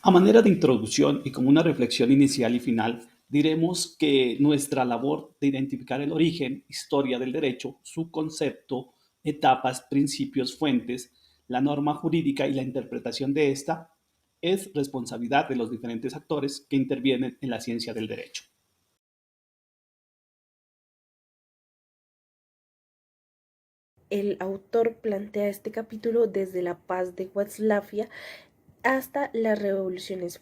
A manera de introducción y como una reflexión inicial y final, diremos que nuestra labor de identificar el origen, historia del derecho, su concepto, etapas, principios, fuentes, la norma jurídica y la interpretación de esta es responsabilidad de los diferentes actores que intervienen en la ciencia del derecho. El autor plantea este capítulo desde la paz de Westfalia hasta las revoluciones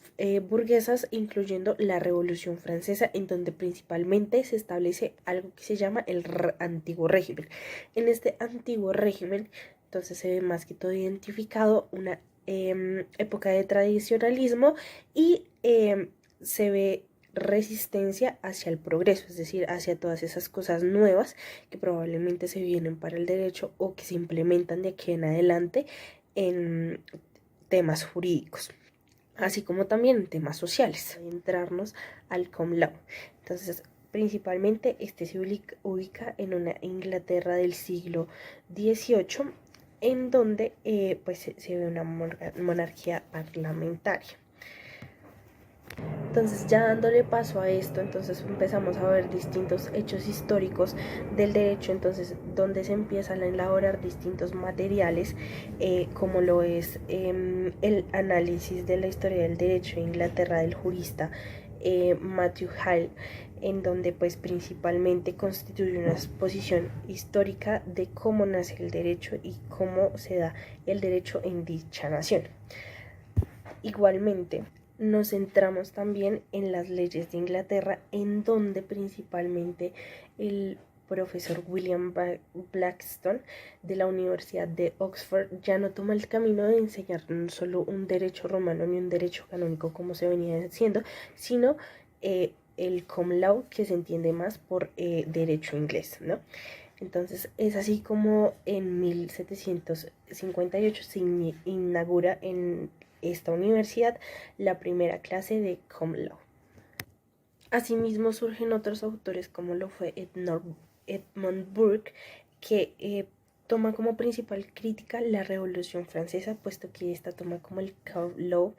burguesas, incluyendo la Revolución Francesa, en donde principalmente se establece algo que se llama el antiguo régimen. En este antiguo régimen, entonces se ve más que todo identificado una época de tradicionalismo y se ve resistencia hacia el progreso, es decir, hacia todas esas cosas nuevas que probablemente se vienen para el derecho o que se implementan de aquí en adelante en temas jurídicos, así como también en temas sociales, entrarnos al common law. Entonces, principalmente este se ubica en una Inglaterra del siglo XVIII, en donde pues se ve una monarquía parlamentaria. Entonces, ya dándole paso a esto, entonces empezamos a ver distintos hechos históricos del derecho, entonces donde se empiezan a elaborar distintos materiales, como lo es el análisis de la historia del derecho en Inglaterra del jurista Matthew Hale, en donde pues principalmente constituye una exposición histórica de cómo nace el derecho y cómo se da el derecho en dicha nación. Igualmente, nos centramos también en las leyes de Inglaterra, en donde principalmente el profesor William Blackstone de la Universidad de Oxford ya no toma el camino de enseñar no solo un derecho romano ni un derecho canónico como se venía haciendo, sino el common law, que se entiende más por derecho inglés, ¿no? Entonces es así como en 1758 se inaugura en esta universidad la primera clase de common law. Asimismo surgen otros autores como lo fue Edmund Burke, que toma como principal crítica la Revolución Francesa, puesto que esta toma como el common law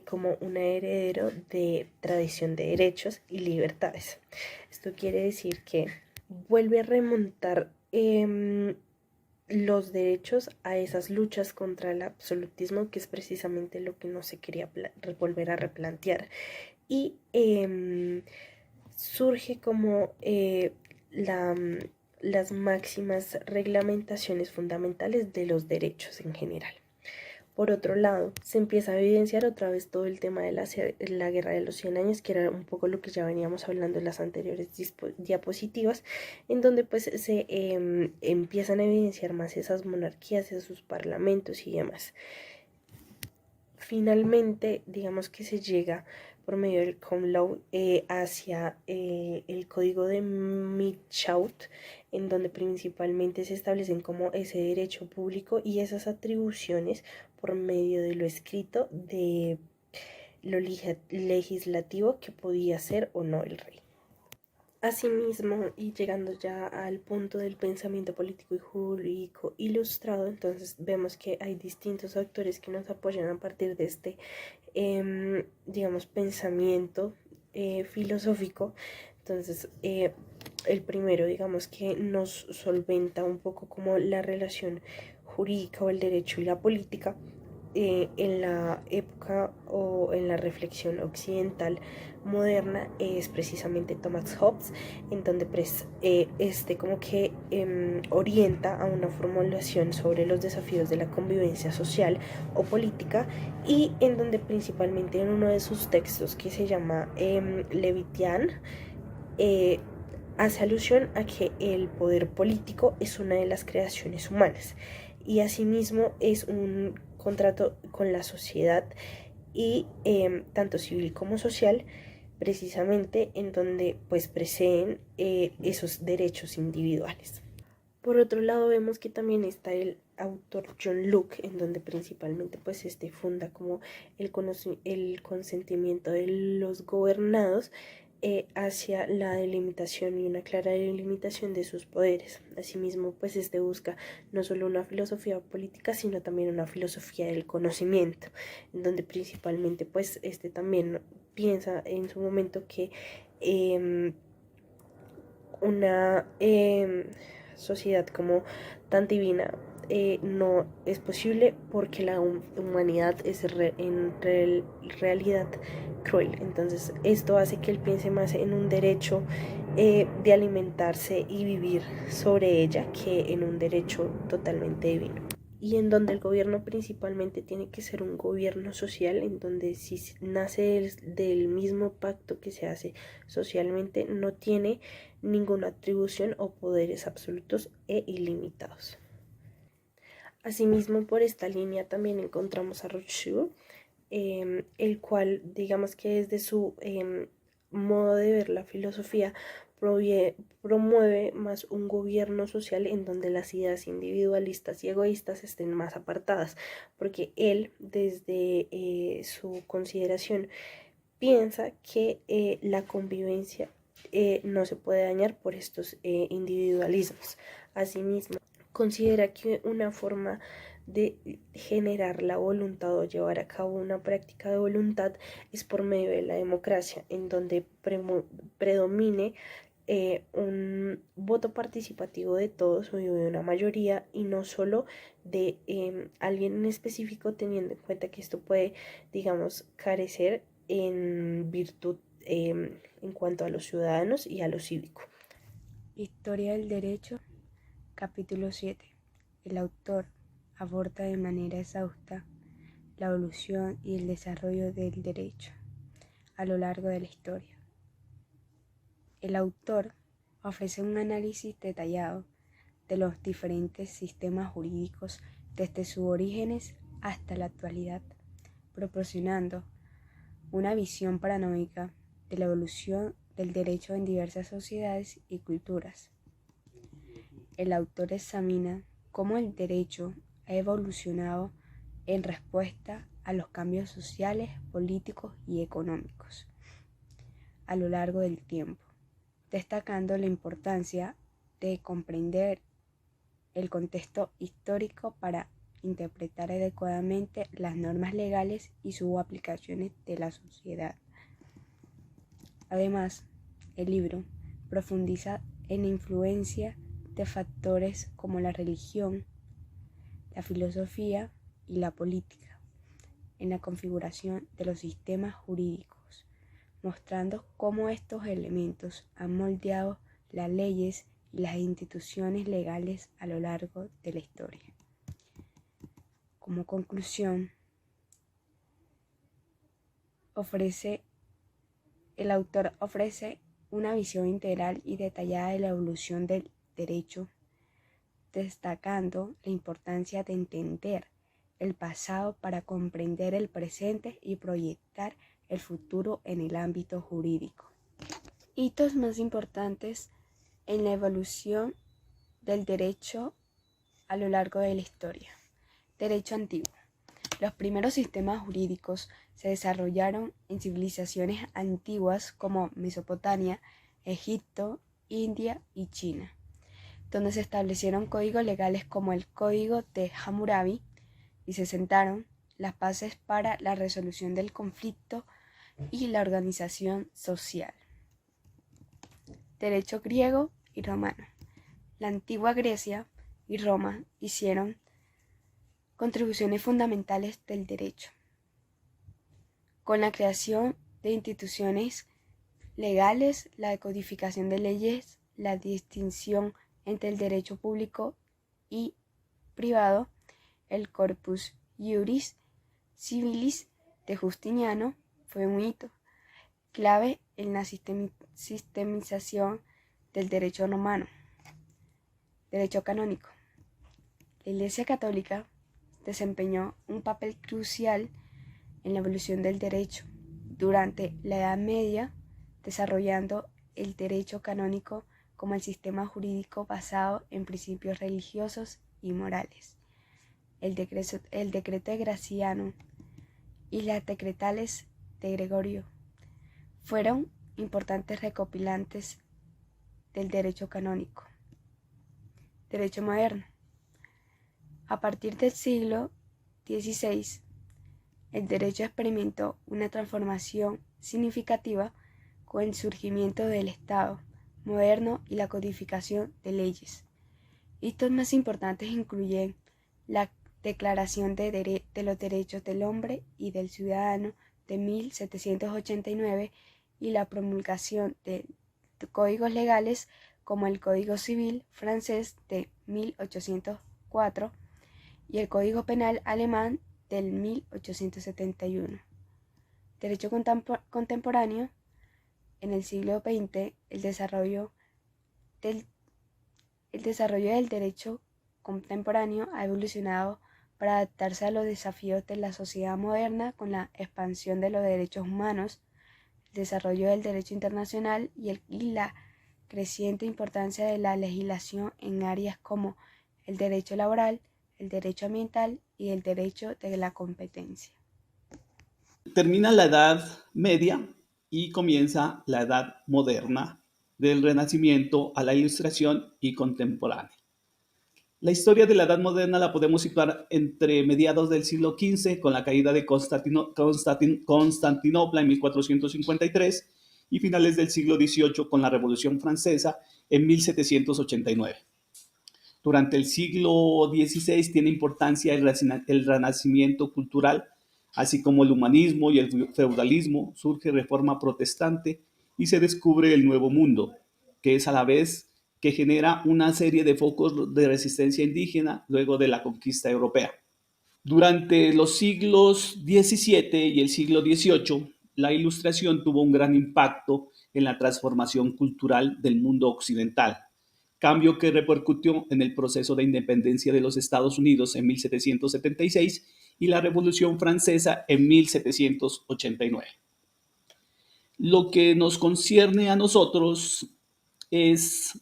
como un heredero de tradición de derechos y libertades. Esto quiere decir que vuelve a remontar los derechos a esas luchas contra el absolutismo, que es precisamente lo que no se quería volver a replantear. Y surge como las máximas reglamentaciones fundamentales de los derechos en general. Por otro lado, se empieza a evidenciar otra vez todo el tema de la Guerra de los 100 años, que era un poco lo que ya veníamos hablando en las anteriores diapositivas, en donde pues se empiezan a evidenciar más esas monarquías, esos parlamentos y demás. Finalmente, digamos que se llega por medio del common law hacia el código de Michaud, en donde principalmente se establecen como ese derecho público y esas atribuciones por medio de lo escrito, de lo legislativo que podía ser o no el rey. Asimismo, y llegando ya al punto del pensamiento político y jurídico ilustrado, entonces vemos que hay distintos autores que nos apoyan a partir de este, digamos, pensamiento filosófico. Entonces, el primero, digamos, que nos solventa un poco como la relación jurídica o el derecho y la política en la época o en la reflexión occidental moderna es precisamente Thomas Hobbes, en donde este como que orienta a una formulación sobre los desafíos de la convivencia social o política, y en donde principalmente en uno de sus textos que se llama Levitian eh, hace alusión a que el poder político es una de las creaciones humanas y asimismo es un contrato con la sociedad y tanto civil como social, precisamente en donde pues preceden esos derechos individuales. Por otro lado vemos que también está el autor John Locke, en donde principalmente pues funda como el consentimiento de los gobernados, hacia la delimitación y una clara delimitación de sus poderes. Asimismo, pues busca no solo una filosofía política, sino también una filosofía del conocimiento, en donde principalmente pues también piensa en su momento que una sociedad como tan divina no es posible porque la humanidad es en realidad cruel. Entonces esto hace que él piense más en un derecho de alimentarse y vivir sobre ella que en un derecho totalmente divino. Y en donde el gobierno principalmente tiene que ser un gobierno social, en donde si nace del mismo pacto que se hace socialmente, no tiene ninguna atribución o poderes absolutos e ilimitados. Asimismo, por esta línea también encontramos a Rothschild, el cual, digamos que desde su modo de ver la filosofía, promueve más un gobierno social en donde las ideas individualistas y egoístas estén más apartadas, porque él, desde su consideración, piensa que la convivencia no se puede dañar por estos individualismos. Asimismo, considera que una forma de generar la voluntad o llevar a cabo una práctica de voluntad es por medio de la democracia, en donde predomine un voto participativo de todos o de una mayoría y no solo de alguien en específico, teniendo en cuenta que esto puede, digamos, carecer en virtud en cuanto a los ciudadanos y a lo cívico. Historia del Derecho, capítulo 7. El autor aborda de manera exhausta la evolución y el desarrollo del derecho a lo largo de la historia. El autor ofrece un análisis detallado de los diferentes sistemas jurídicos desde sus orígenes hasta la actualidad, proporcionando una visión panorámica de la evolución del derecho en diversas sociedades y culturas. El autor examina cómo el derecho ha evolucionado en respuesta a los cambios sociales, políticos y económicos a lo largo del tiempo, destacando la importancia de comprender el contexto histórico para interpretar adecuadamente las normas legales y sus aplicaciones de la sociedad. Además, el libro profundiza en la influencia de factores como la religión, la filosofía y la política en la configuración de los sistemas jurídicos, mostrando cómo estos elementos han moldeado las leyes y las instituciones legales a lo largo de la historia. Como conclusión, el autor ofrece una visión integral y detallada de la evolución del derecho, destacando la importancia de entender el pasado para comprender el presente y proyectar el futuro en el ámbito jurídico. Hitos más importantes en la evolución del derecho a lo largo de la historia. Derecho antiguo. Los primeros sistemas jurídicos se desarrollaron en civilizaciones antiguas como Mesopotamia, Egipto, India y China, donde se establecieron códigos legales como el Código de Hammurabi y se sentaron las bases para la resolución del conflicto y la organización social. Derecho griego y romano. La antigua Grecia y Roma hicieron contribuciones fundamentales del derecho, con la creación de instituciones legales, la decodificación de leyes, la distinción entre el derecho público y privado, el Corpus Iuris Civilis de Justiniano fue un hito clave en la sistemización del derecho romano. Derecho canónico. La Iglesia Católica desempeñó un papel crucial en la evolución del derecho durante la Edad Media, desarrollando el derecho canónico como el sistema jurídico basado en principios religiosos y morales. El decreto de Graciano y las decretales de Gregorio fueron importantes recopilantes del derecho canónico. Derecho moderno. A partir del siglo XVI, el derecho experimentó una transformación significativa con el surgimiento del Estado moderno y la codificación de leyes. Hitos más importantes incluyen la Declaración de los Derechos del Hombre y del Ciudadano de 1789 y la promulgación de códigos legales como el Código Civil francés de 1804 y el Código Penal alemán del 1871. Derecho contemporáneo. En el siglo XX, el desarrollo del derecho contemporáneo ha evolucionado para adaptarse a los desafíos de la sociedad moderna con la expansión de los derechos humanos, el desarrollo del derecho internacional y la creciente importancia de la legislación en áreas como el derecho laboral, el derecho ambiental y el derecho de la competencia. Termina la Edad Media y comienza la Edad Moderna, del Renacimiento a la Ilustración y contemporánea. La historia de la Edad Moderna la podemos situar entre mediados del siglo XV, con la caída de Constantinopla en 1453, y finales del siglo XVIII, con la Revolución Francesa en 1789. Durante el siglo XVI tiene importancia el renacimiento cultural, así como el humanismo y el feudalismo. Surge reforma protestante y se descubre el Nuevo Mundo, que es a la vez que genera una serie de focos de resistencia indígena luego de la conquista europea. Durante los siglos XVII y el siglo XVIII, la Ilustración tuvo un gran impacto en la transformación cultural del mundo occidental, cambio que repercutió en el proceso de independencia de los Estados Unidos en 1776 y la Revolución Francesa en 1789. Lo que nos concierne a nosotros es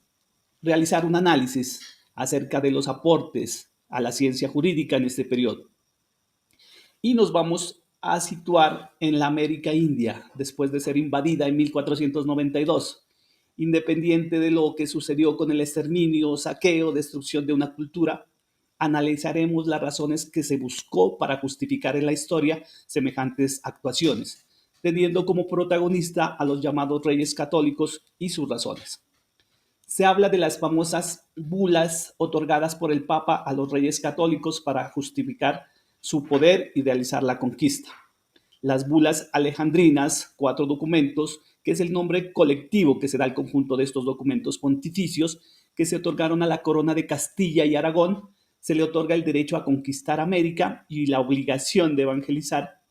realizar un análisis acerca de los aportes a la ciencia jurídica en este periodo. Y nos vamos a situar en la América India, después de ser invadida en 1492. Independiente de lo que sucedió con el exterminio, saqueo, destrucción de una cultura, analizaremos las razones que se buscó para justificar en la historia semejantes actuaciones, teniendo como protagonista a los llamados reyes católicos y sus razones. Se habla de las famosas bulas otorgadas por el Papa a los reyes católicos para justificar su poder y realizar la conquista. Las bulas alejandrinas, 4 documentos, que es el nombre colectivo que se da al conjunto de estos documentos pontificios, que se otorgaron a la corona de Castilla y Aragón. Se le otorga el derecho a conquistar América y la obligación de evangelizar,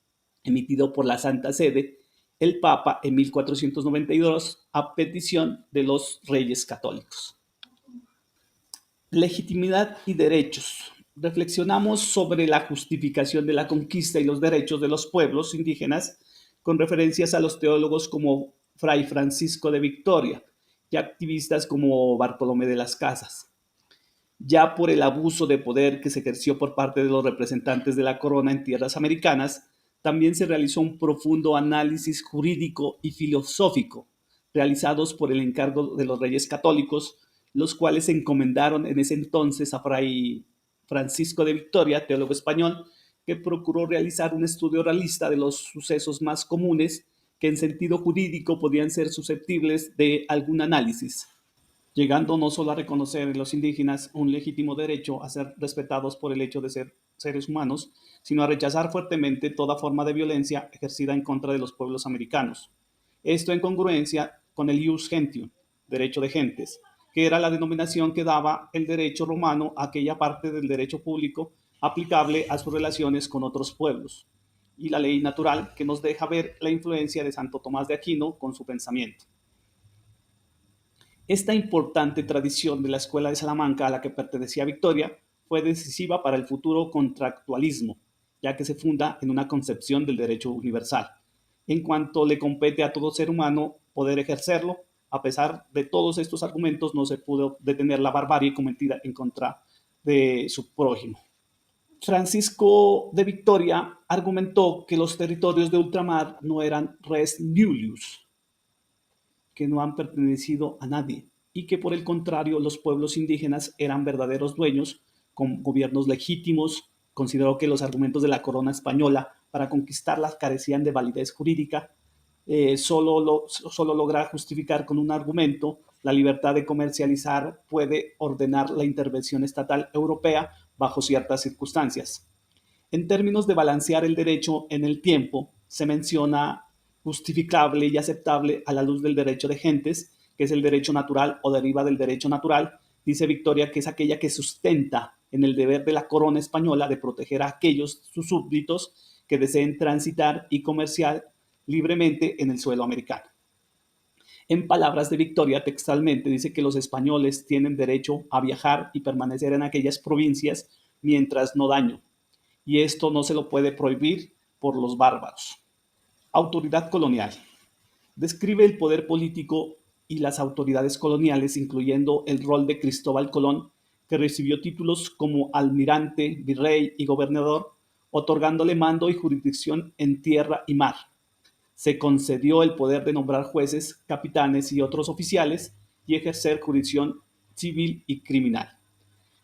emitido por la Santa Sede, el Papa en 1492, a petición de los reyes católicos. Legitimidad y derechos. Reflexionamos sobre la justificación de la conquista y los derechos de los pueblos indígenas con referencias a los teólogos como Fray Francisco de Victoria y activistas como Bartolomé de las Casas. Ya por el abuso de poder que se ejerció por parte de los representantes de la corona en tierras americanas, también se realizó un profundo análisis jurídico y filosófico, realizados por el encargo de los reyes católicos, los cuales se encomendaron en ese entonces a Fray Francisco de Victoria, teólogo español, que procuró realizar un estudio realista de los sucesos más comunes que en sentido jurídico podían ser susceptibles de algún análisis, llegando no solo a reconocer en los indígenas un legítimo derecho a ser respetados por el hecho de ser seres humanos, sino a rechazar fuertemente toda forma de violencia ejercida en contra de los pueblos americanos. Esto en congruencia con el ius gentium, derecho de gentes, que era la denominación que daba el derecho romano a aquella parte del derecho público aplicable a sus relaciones con otros pueblos, y la ley natural, que nos deja ver la influencia de Santo Tomás de Aquino con su pensamiento. Esta importante tradición de la Escuela de Salamanca a la que pertenecía Victoria fue decisiva para el futuro contractualismo, ya que se funda en una concepción del derecho universal, en cuanto le compete a todo ser humano poder ejercerlo. A pesar de todos estos argumentos, no se pudo detener la barbarie cometida en contra de su prójimo. Francisco de Victoria argumentó que los territorios de ultramar no eran res nullius, que no han pertenecido a nadie y que por el contrario los pueblos indígenas eran verdaderos dueños con gobiernos legítimos. Consideró que los argumentos de la corona española para conquistarlas carecían de validez jurídica. Solo lograr justificar con un argumento la libertad de comercializar puede ordenar la intervención estatal europea bajo ciertas circunstancias. En términos de balancear el derecho en el tiempo, se menciona justificable y aceptable a la luz del derecho de gentes, que es el derecho natural o deriva del derecho natural. Dice Victoria que es aquella que sustenta en el deber de la corona española de proteger a aquellos sus súbditos que deseen transitar y comerciar libremente en el suelo americano. En palabras de Victoria, textualmente dice que los españoles tienen derecho a viajar y permanecer en aquellas provincias mientras no daño, y esto no se lo puede prohibir por los bárbaros. Autoridad colonial. Describe el poder político y las autoridades coloniales, incluyendo el rol de Cristóbal Colón, que recibió títulos como almirante, virrey y gobernador, otorgándole mando y jurisdicción en tierra y mar. Se concedió el poder de nombrar jueces, capitanes y otros oficiales y ejercer jurisdicción civil y criminal.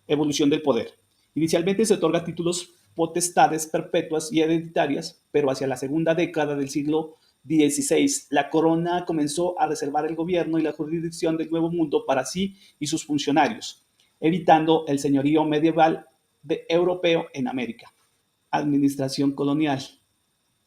Evolución del poder. Inicialmente se otorga títulos potestades perpetuas y hereditarias, pero hacia la segunda década del siglo XVI, la corona comenzó a reservar el gobierno y la jurisdicción del Nuevo Mundo para sí y sus funcionarios, evitando el señorío medieval europeo en América. Administración colonial.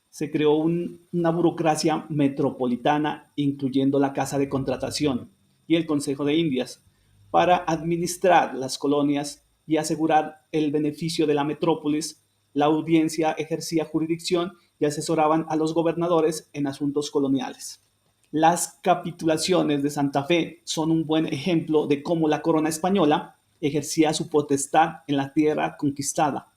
Se creó una burocracia metropolitana, incluyendo la Casa de Contratación y el Consejo de Indias, para administrar las colonias y asegurar el beneficio de la metrópolis. La audiencia ejercía jurisdicción y asesoraban a los gobernadores en asuntos coloniales. Las capitulaciones de Santa Fe son un buen ejemplo de cómo la corona española ejercía su potestad en la tierra conquistada.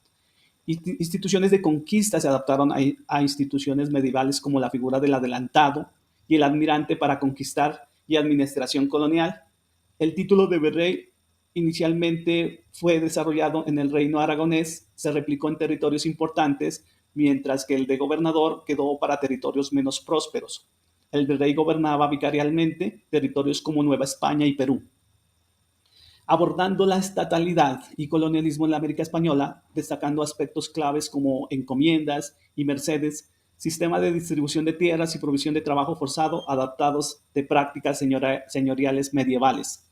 Instituciones de conquista se adaptaron a instituciones medievales como la figura del adelantado y el almirante para conquistar y administración colonial. El título de virrey inicialmente fue desarrollado en el reino aragonés, se replicó en territorios importantes, mientras que el de gobernador quedó para territorios menos prósperos. El virrey gobernaba vicarialmente territorios como Nueva España y Perú. Abordando la estatalidad y colonialismo en la América Española, destacando aspectos claves como encomiendas y mercedes, sistema de distribución de tierras y provisión de trabajo forzado adaptados de prácticas señoriales medievales.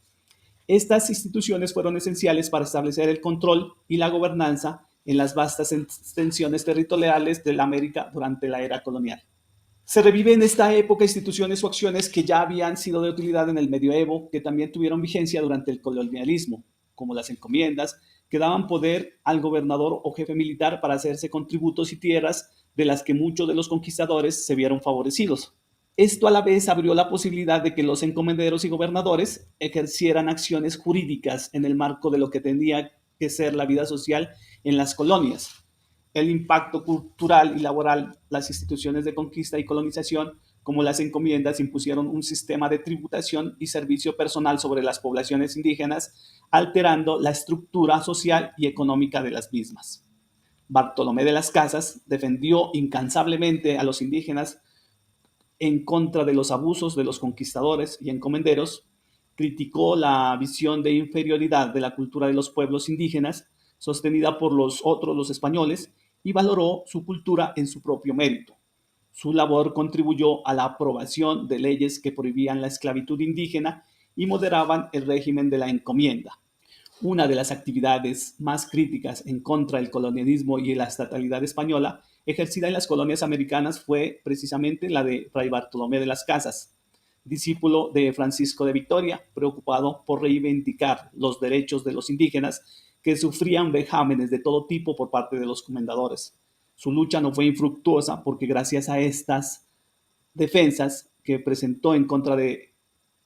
Estas instituciones fueron esenciales para establecer el control y la gobernanza en las vastas extensiones territoriales de la América durante la era colonial. Se revive en esta época instituciones o acciones que ya habían sido de utilidad en el medioevo, que también tuvieron vigencia durante el colonialismo, como las encomiendas, que daban poder al gobernador o jefe militar para hacerse con tributos y tierras de las que muchos de los conquistadores se vieron favorecidos. Esto a la vez abrió la posibilidad de que los encomenderos y gobernadores ejercieran acciones jurídicas en el marco de lo que tenía que ser la vida social en las colonias. El impacto cultural y laboral, las instituciones de conquista y colonización, como las encomiendas, impusieron un sistema de tributación y servicio personal sobre las poblaciones indígenas, alterando la estructura social y económica de las mismas. Bartolomé de las Casas defendió incansablemente a los indígenas en contra de los abusos de los conquistadores y encomenderos, criticó la visión de inferioridad de la cultura de los pueblos indígenas, sostenida por los españoles, y valoró su cultura en su propio mérito. Su labor contribuyó a la aprobación de leyes que prohibían la esclavitud indígena y moderaban el régimen de la encomienda. Una de las actividades más críticas en contra del colonialismo y la estatalidad española ejercida en las colonias americanas fue precisamente la de Fray Bartolomé de las Casas, discípulo de Francisco de Vitoria, preocupado por reivindicar los derechos de los indígenas que sufrían vejámenes de todo tipo por parte de los comendadores. Su lucha no fue infructuosa porque gracias a estas defensas que presentó en contra de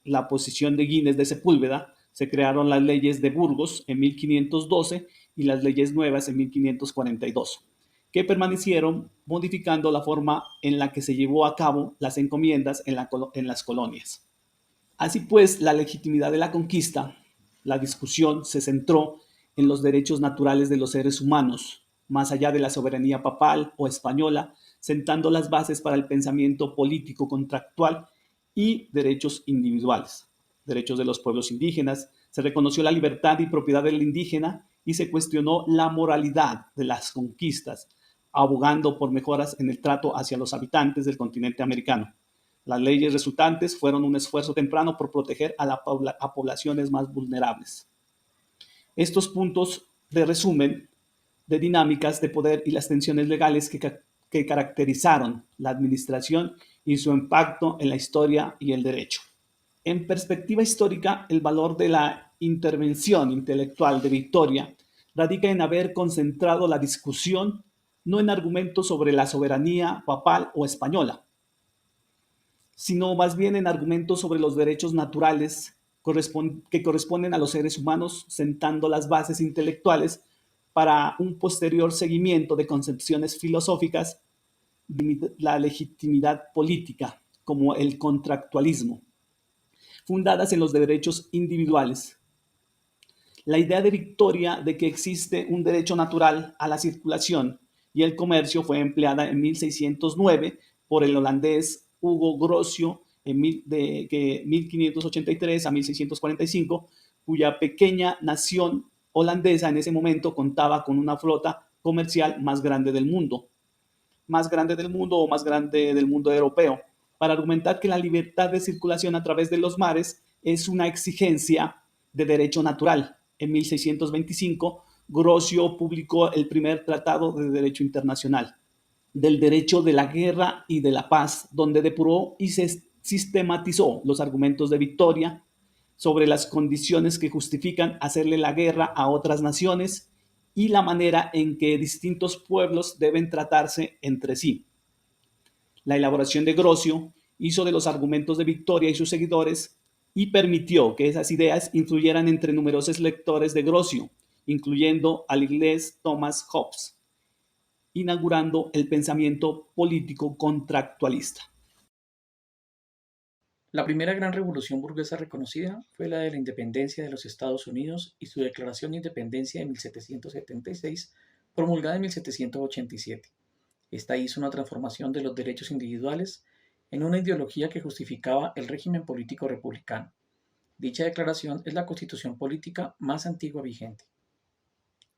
la posición de Güines de Sepúlveda, se crearon las leyes de Burgos en 1512 y las leyes nuevas en 1542, que permanecieron modificando la forma en la que se llevó a cabo las encomiendas en las colonias. Así pues, la legitimidad de la conquista, la discusión se centró en los derechos naturales de los seres humanos, más allá de la soberanía papal o española, sentando las bases para el pensamiento político contractual y derechos individuales, derechos de los pueblos indígenas. Se reconoció la libertad y propiedad del indígena y se cuestionó la moralidad de las conquistas, abogando por mejoras en el trato hacia los habitantes del continente americano. Las leyes resultantes fueron un esfuerzo temprano por proteger a poblaciones más vulnerables. Estos puntos de resumen de dinámicas de poder y las tensiones legales que caracterizaron la administración y su impacto en la historia y el derecho. En perspectiva histórica, el valor de la intervención intelectual de Victoria radica en haber concentrado la discusión no en argumentos sobre la soberanía papal o española, sino más bien en argumentos sobre los derechos naturales que corresponden a los seres humanos, sentando las bases intelectuales para un posterior seguimiento de concepciones filosóficas de la legitimidad política, como el contractualismo, fundadas en los derechos individuales. La idea de Victoria de que existe un derecho natural a la circulación y el comercio fue empleada en 1609 por el holandés Hugo Grocio de 1583 a 1645, cuya pequeña nación holandesa en ese momento contaba con una flota comercial más grande del mundo o más grande del mundo europeo, para argumentar que la libertad de circulación a través de los mares es una exigencia de derecho natural. En 1625, Grocio publicó el primer tratado de derecho internacional, del derecho de la guerra y de la paz, donde depuró y se sistematizó los argumentos de Victoria sobre las condiciones que justifican hacerle la guerra a otras naciones y la manera en que distintos pueblos deben tratarse entre sí. La elaboración de Grocio hizo de los argumentos de Victoria y sus seguidores y permitió que esas ideas influyeran entre numerosos lectores de Grocio, incluyendo al inglés Thomas Hobbes, inaugurando el pensamiento político contractualista. La primera gran revolución burguesa reconocida fue la de la independencia de los Estados Unidos y su Declaración de Independencia de 1776, promulgada en 1787. Esta hizo una transformación de los derechos individuales en una ideología que justificaba el régimen político republicano. Dicha declaración es la constitución política más antigua vigente.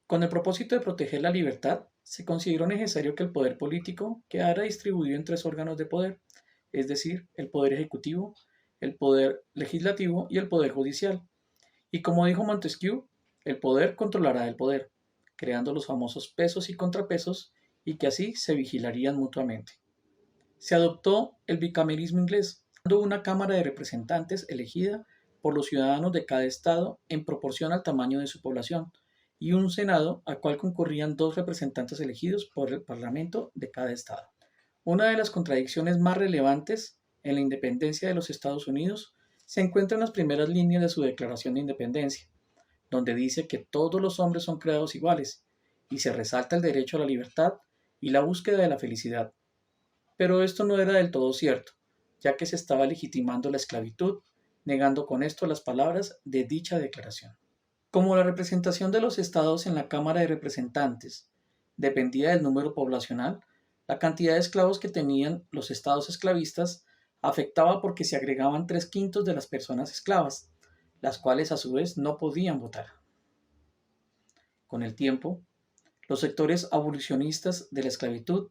Con el propósito de proteger la libertad, se consideró necesario que el poder político quedara distribuido en tres órganos de poder, es decir, el poder ejecutivo, el poder legislativo y el poder judicial. Y como dijo Montesquieu, el poder controlará el poder, creando los famosos pesos y contrapesos, y que así se vigilarían mutuamente. Se adoptó el bicameralismo inglés, dando una Cámara de Representantes elegida por los ciudadanos de cada estado en proporción al tamaño de su población, y un Senado al cual concurrían 2 representantes elegidos por el Parlamento de cada estado. Una de las contradicciones más relevantes en la independencia de los Estados Unidos se encuentra en las primeras líneas de su Declaración de Independencia, donde dice que todos los hombres son creados iguales, y se resalta el derecho a la libertad y la búsqueda de la felicidad. Pero esto no era del todo cierto, ya que se estaba legitimando la esclavitud, negando con esto las palabras de dicha declaración. Como la representación de los estados en la Cámara de Representantes dependía del número poblacional, la cantidad de esclavos que tenían los estados esclavistas afectaba porque se agregaban 3/5 de las personas esclavas, las cuales a su vez no podían votar. Con el tiempo, los sectores abolicionistas de la esclavitud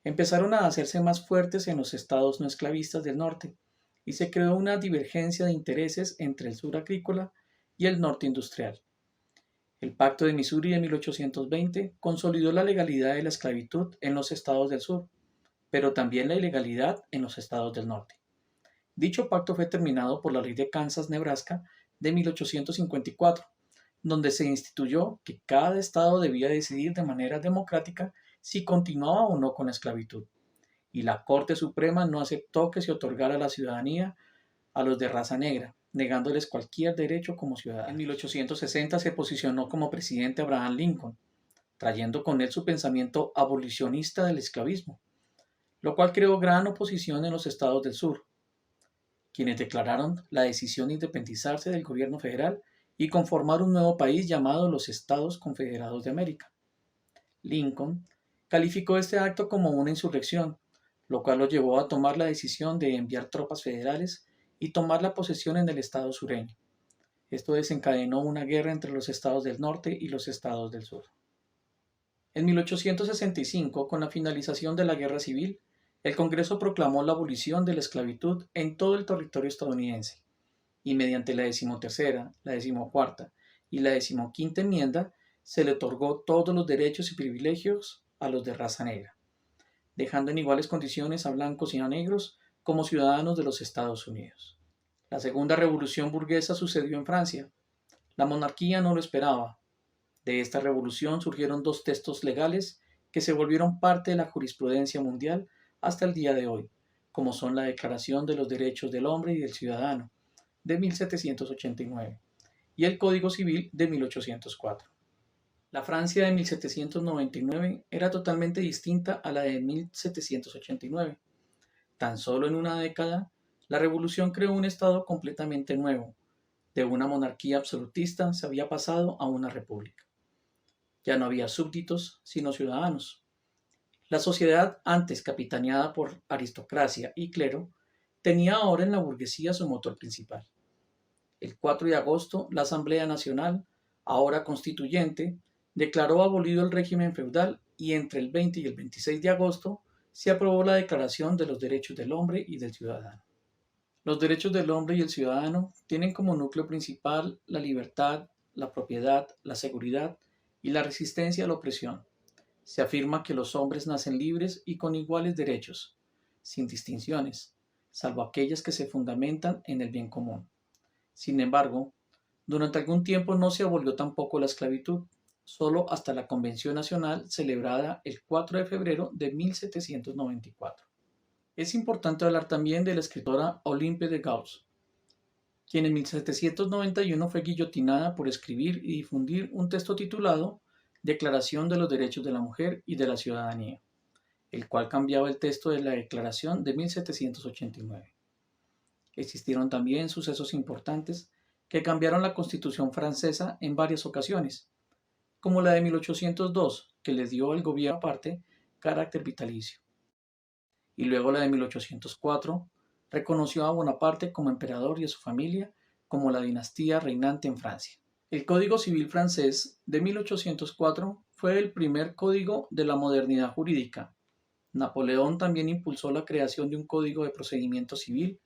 empezaron a hacerse más fuertes en los estados no esclavistas del norte y se creó una divergencia de intereses entre el sur agrícola y el norte industrial. El Pacto de Missouri de 1820 consolidó la legalidad de la esclavitud en los estados del sur, pero también la ilegalidad en los estados del norte. Dicho pacto fue terminado por la Ley de Kansas-Nebraska de 1854, donde se instituyó que cada estado debía decidir de manera democrática si continuaba o no con la esclavitud, y la Corte Suprema no aceptó que se otorgara la ciudadanía a los de raza negra, negándoles cualquier derecho como ciudadanos. En 1860 se posicionó como presidente Abraham Lincoln, trayendo con él su pensamiento abolicionista del esclavismo, lo cual creó gran oposición en los estados del sur, quienes declararon la decisión de independizarse del gobierno federal y conformar un nuevo país llamado los Estados Confederados de América. Lincoln calificó este acto como una insurrección, lo cual lo llevó a tomar la decisión de enviar tropas federales y tomar la posesión en el estado sureño. Esto desencadenó una guerra entre los estados del norte y los estados del sur. En 1865, con la finalización de la Guerra Civil, el Congreso proclamó la abolición de la esclavitud en todo el territorio estadounidense, y mediante la 13ª, la 14ª y la 15ª enmienda se le otorgó todos los derechos y privilegios a los de raza negra, dejando en iguales condiciones a blancos y a negros como ciudadanos de los Estados Unidos. La segunda revolución burguesa sucedió en Francia. La monarquía no lo esperaba. De esta revolución surgieron dos textos legales que se volvieron parte de la jurisprudencia mundial hasta el día de hoy, como son la Declaración de los Derechos del Hombre y del Ciudadano, de 1789, y el Código Civil de 1804. La Francia de 1799 era totalmente distinta a la de 1789. Tan solo en una década, la revolución creó un Estado completamente nuevo. De una monarquía absolutista se había pasado a una república. Ya no había súbditos, sino ciudadanos. La sociedad, antes capitaneada por aristocracia y clero, tenía ahora en la burguesía su motor principal. El 4 de agosto, la Asamblea Nacional, ahora constituyente, declaró abolido el régimen feudal y entre el 20 y el 26 de agosto se aprobó la Declaración de los Derechos del Hombre y del Ciudadano. Los derechos del hombre y el ciudadano tienen como núcleo principal la libertad, la propiedad, la seguridad y la resistencia a la opresión. Se afirma que los hombres nacen libres y con iguales derechos, sin distinciones, salvo aquellas que se fundamentan en el bien común. Sin embargo, durante algún tiempo no se abolió tampoco la esclavitud, solo hasta la Convención Nacional celebrada el 4 de febrero de 1794. Es importante hablar también de la escritora Olympe de Gaulle, quien en 1791 fue guillotinada por escribir y difundir un texto titulado Declaración de los Derechos de la Mujer y de la Ciudadanía, el cual cambiaba el texto de la Declaración de 1789. Existieron también sucesos importantes que cambiaron la Constitución francesa en varias ocasiones, como la de 1802, que le dio al gobierno aparte carácter vitalicio, y luego la de 1804, reconoció a Bonaparte como emperador y a su familia como la dinastía reinante en Francia. El Código Civil francés de 1804 fue el primer código de la modernidad jurídica. Napoleón también impulsó la creación de un código de procedimiento civil,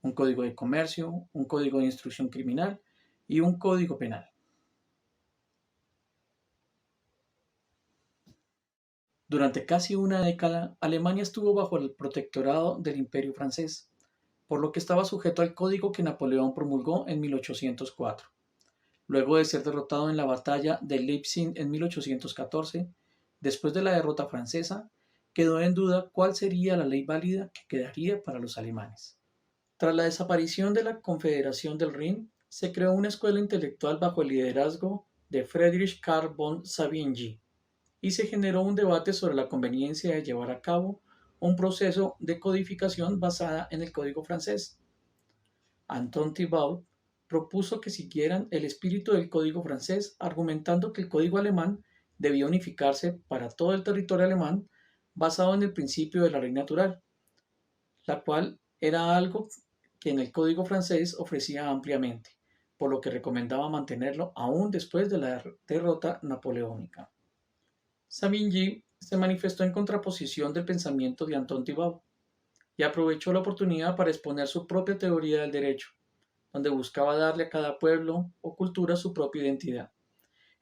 un código de comercio, un código de instrucción criminal y un código penal. Durante casi una década, Alemania estuvo bajo el protectorado del Imperio francés, por lo que estaba sujeto al código que Napoleón promulgó en 1804. Luego de ser derrotado en la batalla de Leipzig en 1814, después de la derrota francesa, quedó en duda cuál sería la ley válida que quedaría para los alemanes. Tras la desaparición de la Confederación del Rin, se creó una escuela intelectual bajo el liderazgo de Friedrich Karl von Savigny, y se generó un debate sobre la conveniencia de llevar a cabo un proceso de codificación basada en el código francés. Anton Thibaut propuso que siguieran el espíritu del código francés, argumentando que el código alemán debía unificarse para todo el territorio alemán basado en el principio de la ley natural, la cual era algo que en el código francés ofrecía ampliamente, por lo que recomendaba mantenerlo aún después de la derrota napoleónica. Savigny se manifestó en contraposición del pensamiento de Anton Thibaut y aprovechó la oportunidad para exponer su propia teoría del derecho, donde buscaba darle a cada pueblo o cultura su propia identidad.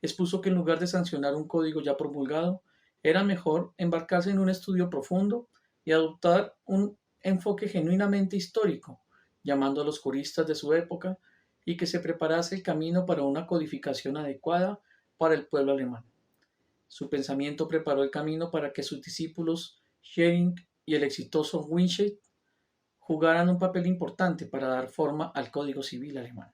Expuso que en lugar de sancionar un código ya promulgado, era mejor embarcarse en un estudio profundo y adoptar un enfoque genuinamente histórico, llamando a los juristas de su época y que se preparase el camino para una codificación adecuada para el pueblo alemán. Su pensamiento preparó el camino para que sus discípulos Schelling y el exitoso Winshett jugaran un papel importante para dar forma al Código Civil alemán.